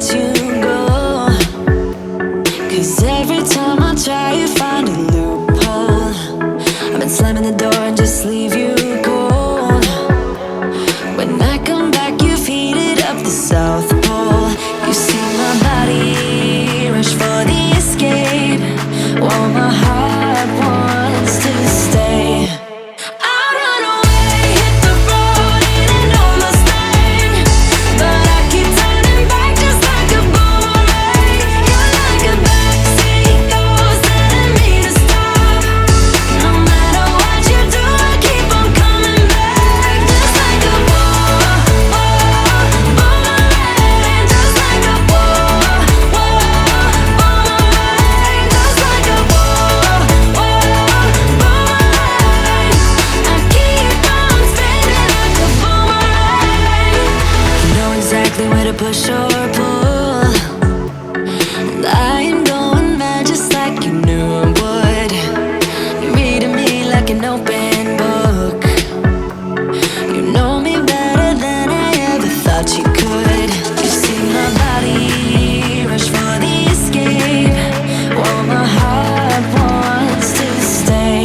let you go. 'Cause every time I try, you find a loophole. I've been slamming the door and just leave you cold. When I come back, you've heated up the South Pole. You see my body rush for the escape, while my heart wants to stay. Where to push or pull, and I am going mad just like you knew I would. You're reading me like an open book. You know me better than I ever thought you could. You see my body rush for the escape, while my heart wants to stay.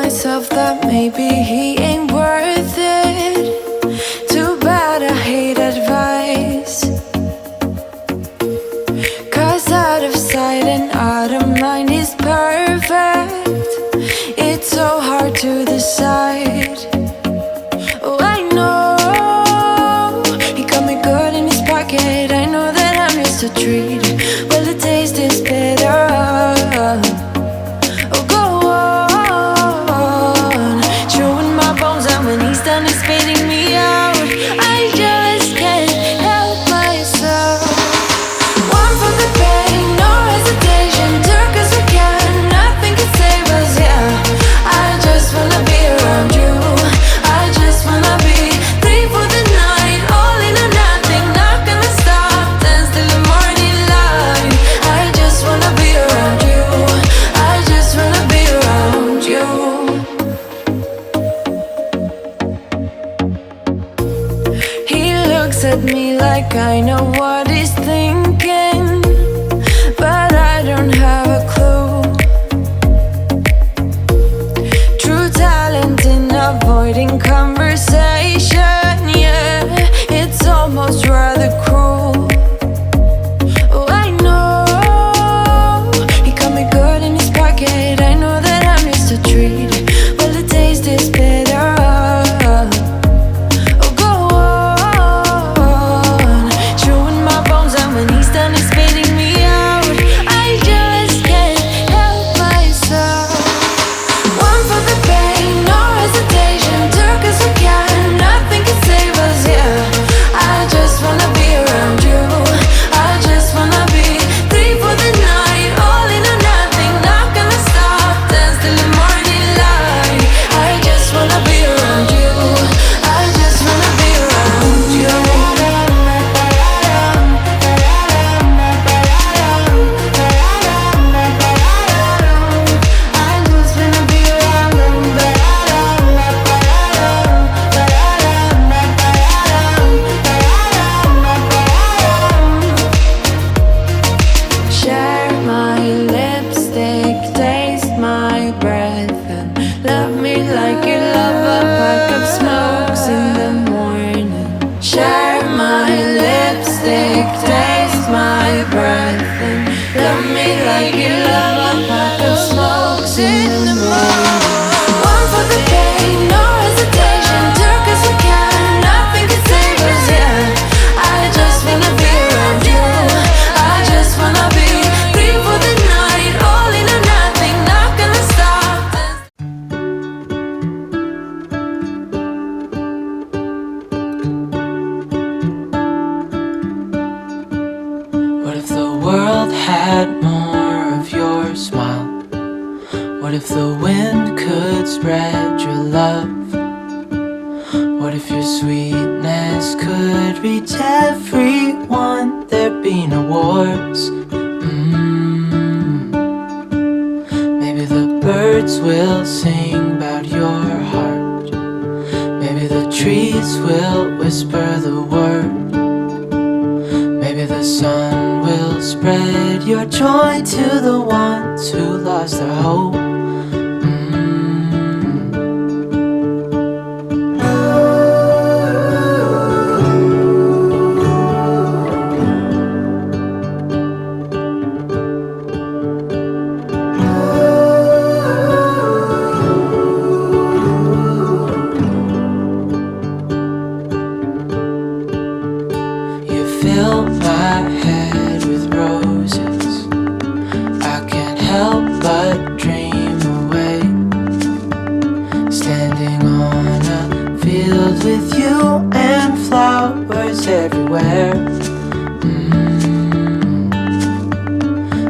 Myself that maybe he ain't worth it. Too bad I hate advice. 'Cause out of sight and out of mind is perfect. It's so hard to decide. Oh, I know he got me good in his pocket. I know that I'm just a treat. Well, the taste is bitter. When he's done spitting me out, I just can't help myself. One for the pain, no hesitation. Took us again, nothing can save us, yeah. I just wanna be around you. I just wanna be three for the night, all in or nothing. Not gonna stop, dance till the morning light. I just wanna be around you. I just wanna be around you. At me like I know what he's thinking, but I don't have a clue. True talent in avoiding conversation, yeah, it's almost rather cruel. Oh, I know he got me good in his pocket. I know that I'm just a treat. Well, the taste is bitter. One for the pain, no hesitation. Took us again, nothing can save us, yeah. What if the wind could spread your love? What if your sweetness could reach everyone? There'd be no wars. Maybe the birds will sing about your heart. Maybe the trees will whisper the word. Maybe the sun will spread your joy to the ones who lost their hope. Fill my head with roses. I can't help but dream away, standing on a field with you and flowers everywhere.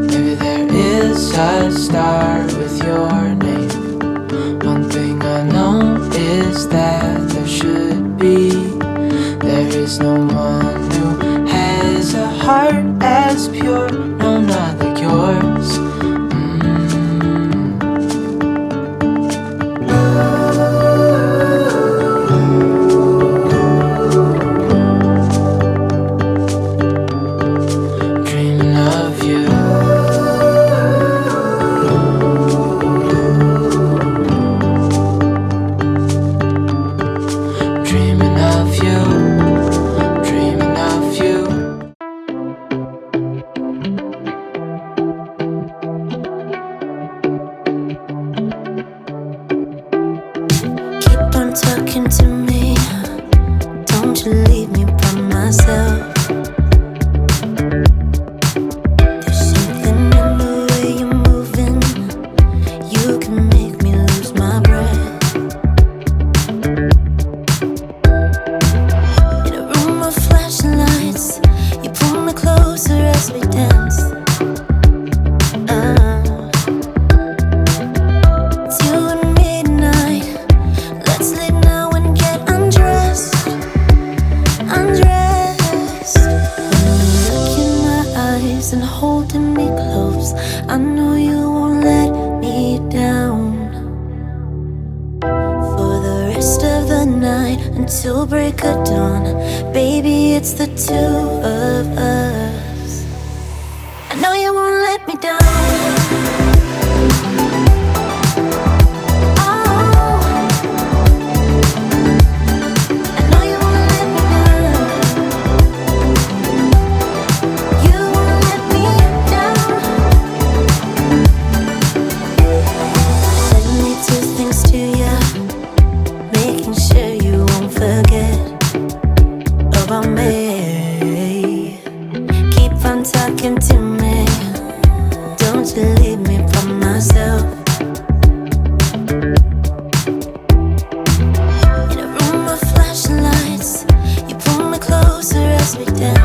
Maybe there is a star with your name. One thing I know is that there should be. There is no one who has a heart as pure, no, not like yours. Dreaming of you. Dreaming of you. Talking to me, don't you leave me by myself. There's something in the way you're moving. You can make me lose my breath. In a room of flashing lights, you pull me closer as we dance. It's you and me tonight. Let's leave now and get undressed. When you look in my eyes and holding me close, I know you won't let me down. For the rest of the night until break of dawn, baby, it's the two of us. I know you won't let me down. Talking to me, don't you leave me by myself. In a room of flashing lights, you pull me closer as we dance.